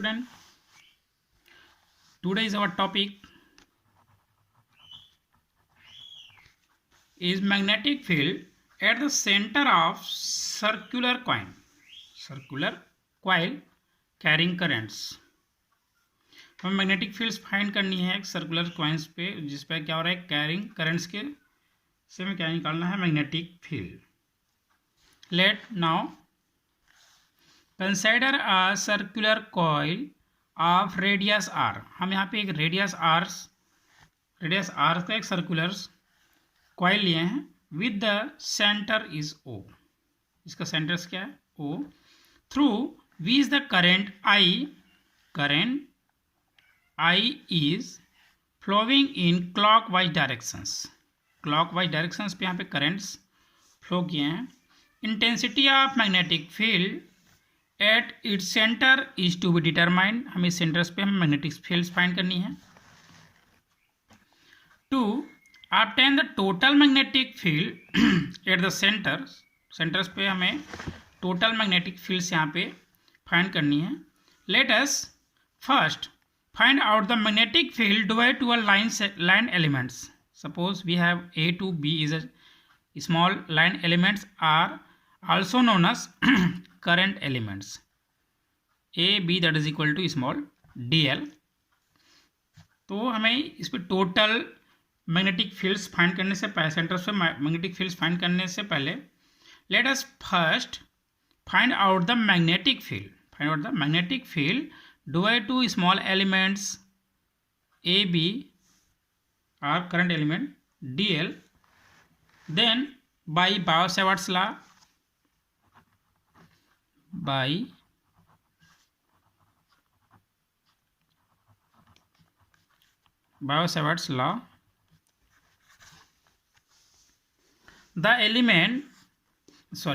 student. Today is our topic is magnetic field at the center of circular coil carrying currents. हमें magnetic fields find करनी है एक circular coins पे, जिस पे क्या हो रहा है कैरिंग करंट्स के से हमें क्या निकालना है magnetic field. Let now consider a circular coil of radius R. हम यहाँ पे एक रेडियस आर का एक सर्कुलर कॉइल लिए हैं with the centre is O. इसका सेंटर क्या है O. Through V is the current I is flowing in clockwise directions पे यहाँ पे करेंट्स फ्लो किए हैं. Intensity of magnetic field at its centre is to be determined. हमें centres पे हमें मैग्नेटिक फील्ड्स फाइंड करनी है. To obtain the total magnetic field at the centres पे हमें टोटल मैग्नेटिक फील्ड्स यहाँ पे फाइंड करनी है. Let us first find out the magnetic field divided to a line elements. Suppose we have A to B is a small line elements are also known as current elements. A B that is equal to small dl. तो हमें इस पर total magnetic fields find करने से पहले centres पे magnetic fields find करने से पहले let us first find out the magnetic field divided to small elements A, B are current element dl. Then by Biot-Savart's law,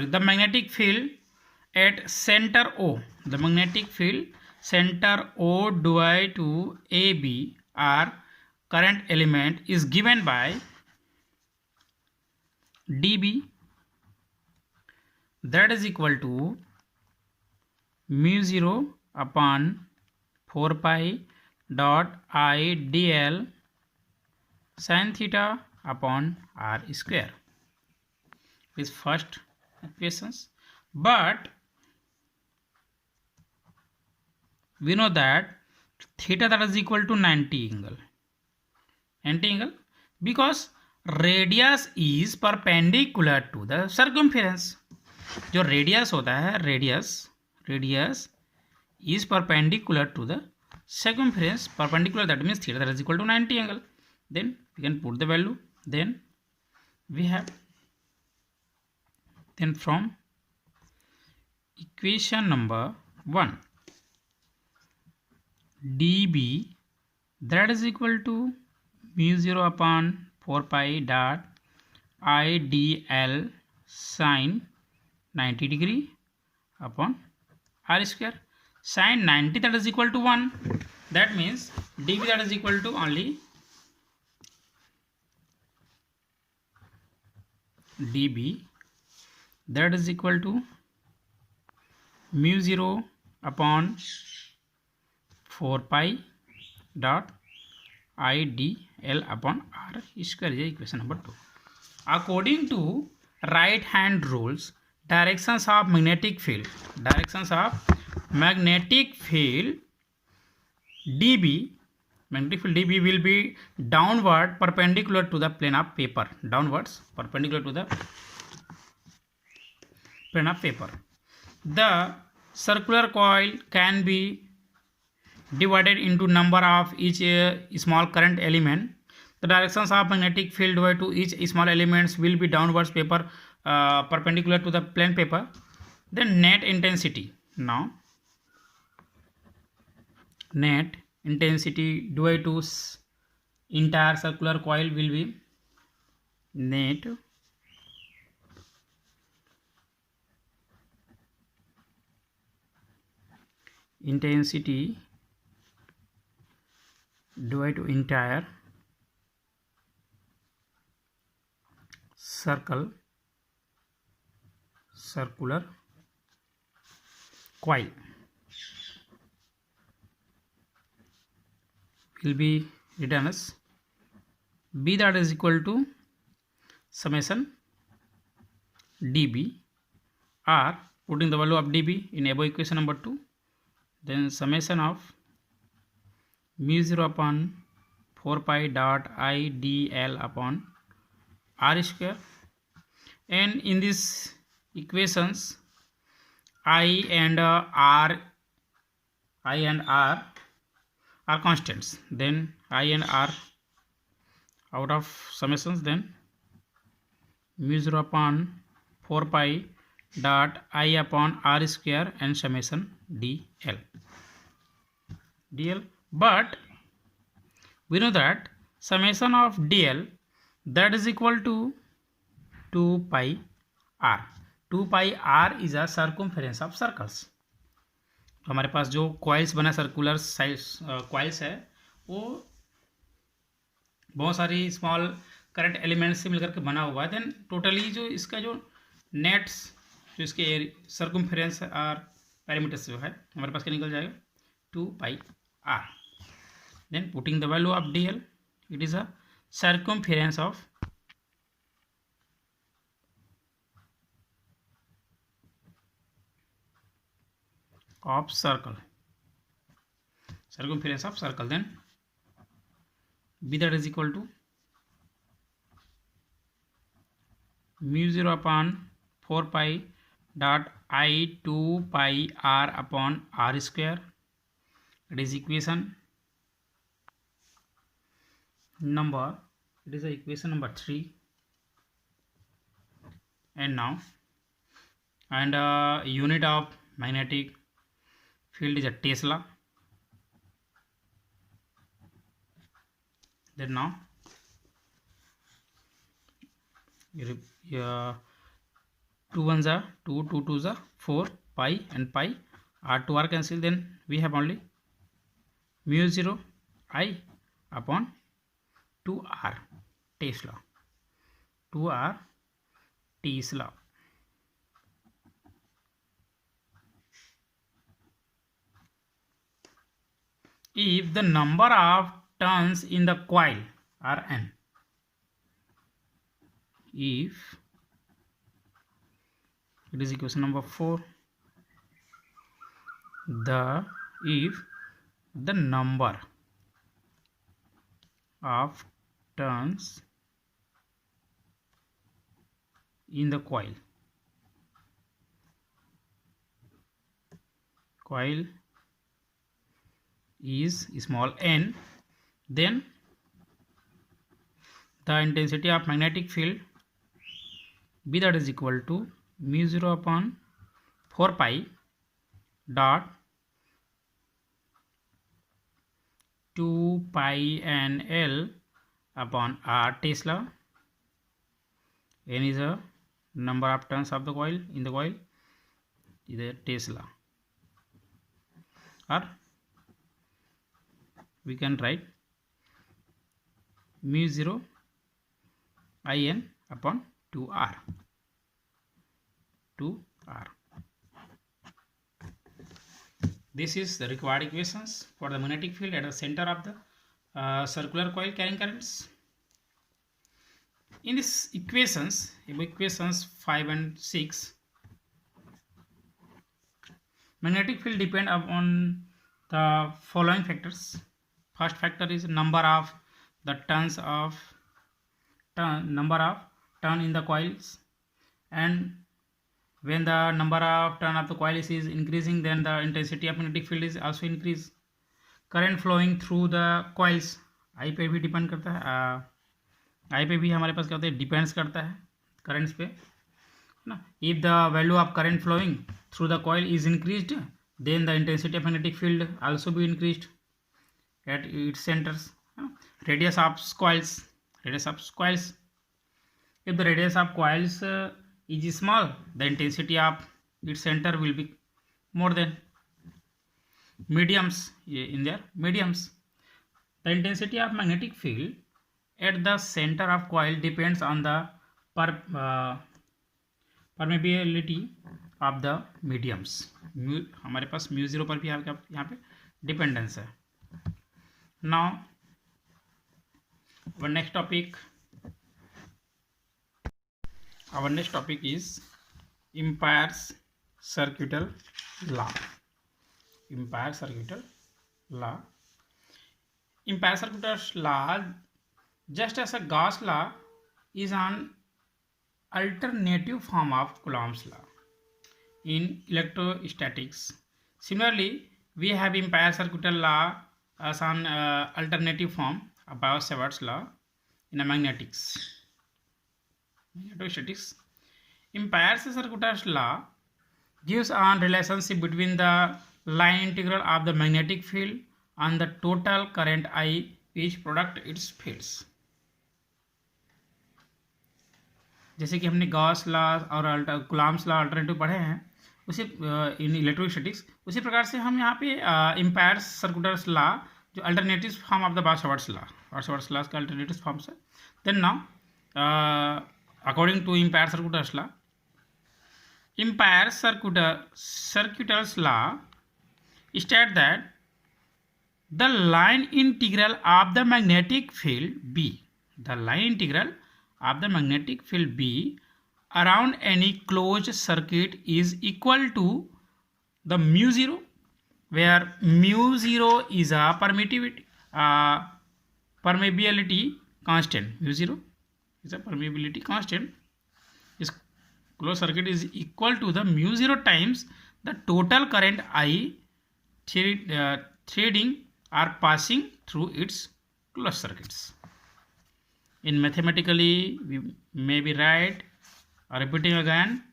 the magnetic field at center O, the magnetic field center O divided to AB are current element is given by dB, that is equal to mu 0 upon 4 pi dot I dl sin theta upon r square. This first equations, but we know that theta that is equal to 90 angle because radius is perpendicular to the circumference. जो radius होता है radius is perpendicular to the circumference. Perpendicular, that means theta that is equal to 90 angle. Then we can put the value. Then we have from equation number 1 dB that is equal to mu 0 upon 4 pi dot I dl sin 90 degree upon r square. Sin 90 that is equal to 1, that means dB that is equal to only dB that is equal to mu 0 upon 4 pi dot I dl upon r square is equation number 2. According to right hand rules, directions of magnetic field dB will be downward perpendicular to the plane of paper. The circular coil can be divided into number of each small current element. The directions of magnetic field divided to each small elements will be downwards perpendicular to the plane paper. Then net intensity divided to entire circular coil will be net intensity divided to entire circular coil. will be written as B that is equal to summation dB, or putting the value of dB in above equation number 2, then summation of mu 0 upon 4 pi dot I dl upon r square. And in these equations I and r are constants, then I and r out of summations, then mu 0 upon 4 pi dot I upon r square and summation dl. But we know that summation of dl that is equal to 2 pi r. 2 pi r is a circumference of circles. तो हमारे पास जो coils बना circular size coils है वो बहुत सारी small current elements से मिलकर के बना हुआ है. देन टोटली जो इसका जो नेट्स जो इसके सर्कमफेरेंस और पैरामीटर्स जो है हमारे पास क्या निकल जाएगा 2 pi R. Then putting the value of D L, it is a circumference of circle, circumference of circle. Then b that is equal to mu 0 upon 4 pi dot I 2 pi r upon r square. It is equation number, it is equation number 3. And now, and unit of magnetic field is a Tesla. Then now 2 ones are 2, 2 twos are 4, pi and pi, r to r cancel. Then we have only mu 0 I upon 2r Tesla, 2r Tesla. If the number of turns in the coil are n, if it is equation number 4, if the number of turns in the coil is small n, then the intensity of magnetic field B that is equal to mu 0 upon 4 pi dot 2 pi n L upon r Tesla. N is a number of turns of the coil in the coil, is a Tesla, or we can write mu 0 in upon 2r. This is the required equations for the magnetic field at the center of the circular coil carrying currents. In these equations, equations 5 and 6, magnetic field depend upon the following factors. First factor is number of the turns in the coils, and when the number of turn of the coil is increasing, then the intensity of magnetic field is also increase. Current flowing through the coils I पे भी depend करता है, I पे भी हमारे पास क्या होता है डिपेंड्स करता है करंट्स पे ना. If the value of current flowing through the coil is increased, then the intensity of magnetic field also be increased at its centers. Radius of coils, if the radius of coils is small, the intensity of its center will be more than. Mediums, in their mediums, the intensity of magnetic field at the center of coil depends on the permeability of the mediums. हमारे पास mu 0 पर भी यहाँ पे dependence है. Now our next topic is Ampere's circuital law. Ampere's circuital law. Ampere's circuital law, just as a Gauss law, is an alternative form of Coulomb's law in electrostatics. Similarly, we have Ampere's circuital law as an alternative form of Biot-Savart's law in magnetics. Ampere's circuital law gives a relationship between the line integral of the magnetic field and the total current I which product its fields. जैसे कि हमने Gauss law और Coulomb's law alternative पढ़े हैं उसी in electrostatics, उसी प्रकार से हम यहाँ पे एम्पायर्स सर्कुलर लॉ जो alternative form of the Biot Savart's law का अल्टरनेटिव फॉर्म है. Then now according to Ampere's circuital law, Ampere's circuital law states that the line integral of the magnetic field B, around any closed circuit is equal to the mu zero, where mu zero is a permeability constant. Mu zero is a permeability constant. This closed circuit is equal to the mu zero times the total current I threading are passing through its closed circuits. In mathematically, we may be right. Repeating again,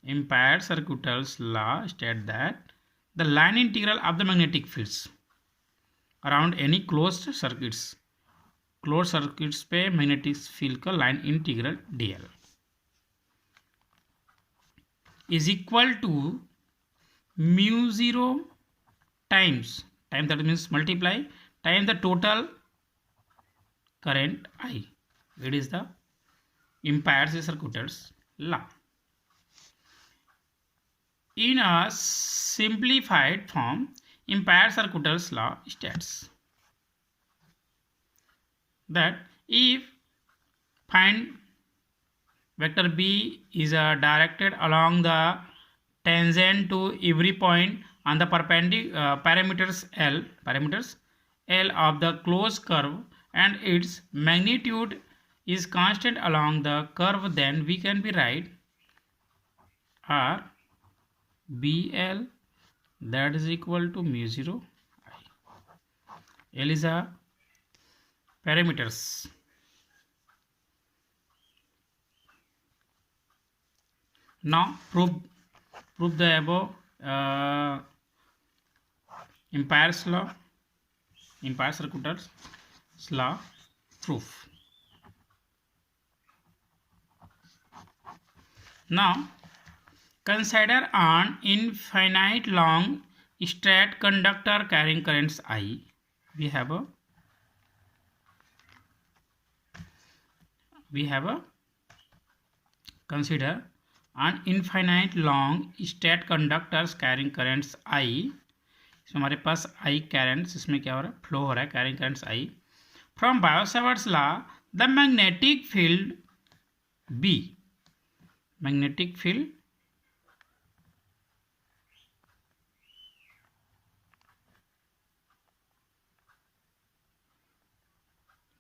Ampere's circuital law states that the line integral of the magnetic fields around any closed circuits पे magnetic field का line integral dl is equal to mu zero times that means multiply times the total current I. It is the Ampere's circuital law. In a simplified form, Ampere's circuital law states that if find vector B is directed along the tangent to every point on the parameters L of the closed curve and its magnitude is constant along the curve, then we can be write R BL that is equal to mu zero I. L is a parameters. Now prove the above Ampere's law, Ampere's circuital law proof. Now consider an infinite long straight conductor carrying currents I. We have a consider an infinite long straight conductors carrying currents I. इसमें हमारे पास I currents, इसमें क्या हो रहा है, flow हो रहा है, carrying currents I. From Biot-Savart's law, the magnetic field B, magnetic field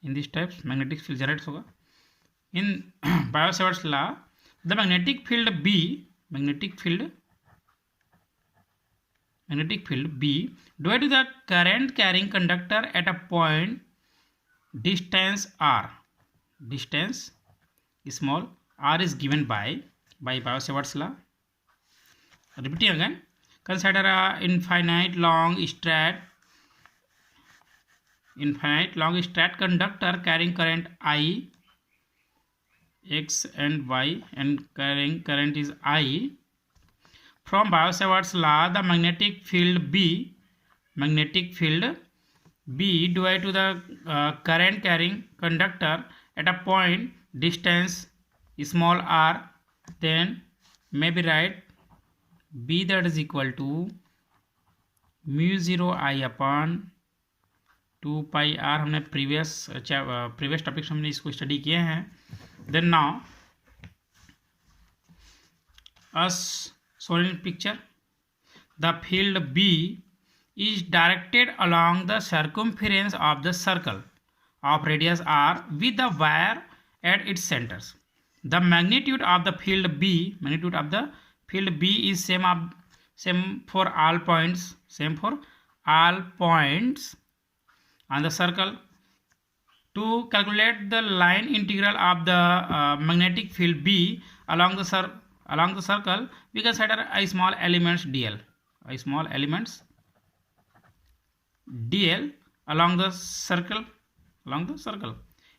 in this types magnetic field generates होगा. In Biot-Savart's law, the magnetic field B due to the current carrying conductor at a point distance r, distance small r is given by Biot-Savart's law. Repeating again, consider a infinite long straight conductor carrying current I, x and y, and carrying current is I. From Biot-Savart's law, the magnetic field B due to the current carrying conductor at a point distance small r, then may be write B that is equal to mu zero I upon 2πr हमने previous topic से हमने इसको study किए हैं. Then now as shown in picture, the field B is directed along the circumference of the circle of radius r with the wire at its centers. The magnitude of the field B is same for all points on the circle. To calculate the line integral of the magnetic field B along the circle, we consider a small elements dl along the circle.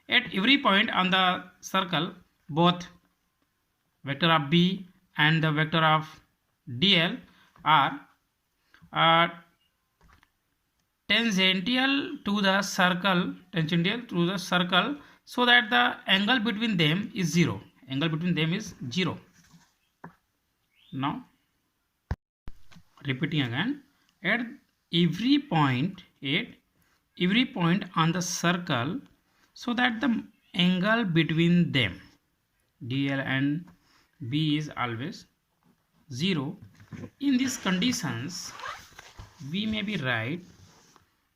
At every point on the circle, both vector of B and the vector of dl are tangential to the circle, so that the angle between them is zero. Now repeating again, at every point on the circle, so that the angle between them dl and b is always zero. In these conditions, we may be write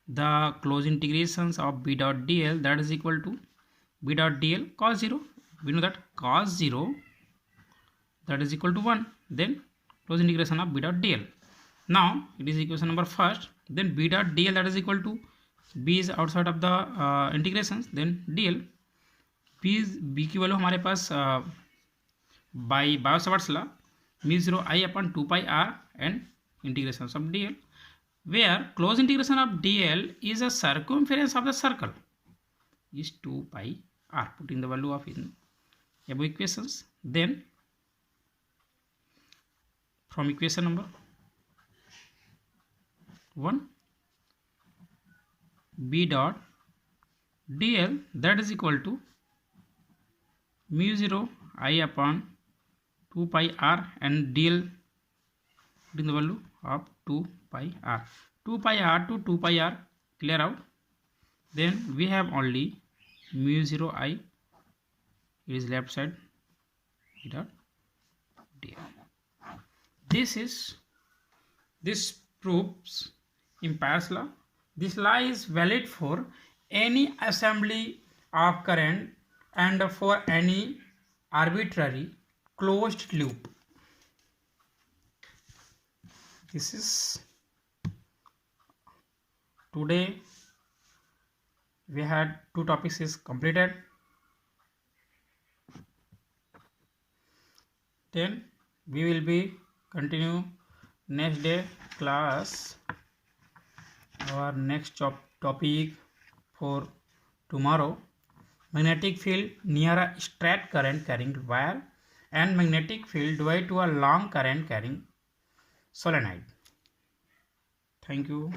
the closed integrations of b dot dl, that is equal to b dot dl cos 0. We know that cos 0 that is equal to 1. Then closed integration of b dot dl. Now it is equation number first. Then b dot dl, that is equal to b is outside of the integrations. Then dl b की value हमारे पास by बायोसावर्ट्स law μ0 I upon 2 pi r and integrations of dl, where closed integration of dl is a circumference of the circle is 2 pi r. Putting the value of in above equations. Then from equation number 1, b dot dl, that is equal to μ0 I upon 2 pi r and dl, putting the value of 2 pi r. 2 pi r to 2 pi r clear out. Then we have only μ0 I, it is left side, b dot dl. This proves Ampere's law. This law is valid for any assembly of current and for any arbitrary closed loop. This is today we had 2 topics is completed. Then we will be continue next day class our next topic for tomorrow: magnetic field near a straight current carrying wire and magnetic field due to a long current carrying solenoid. Thank you.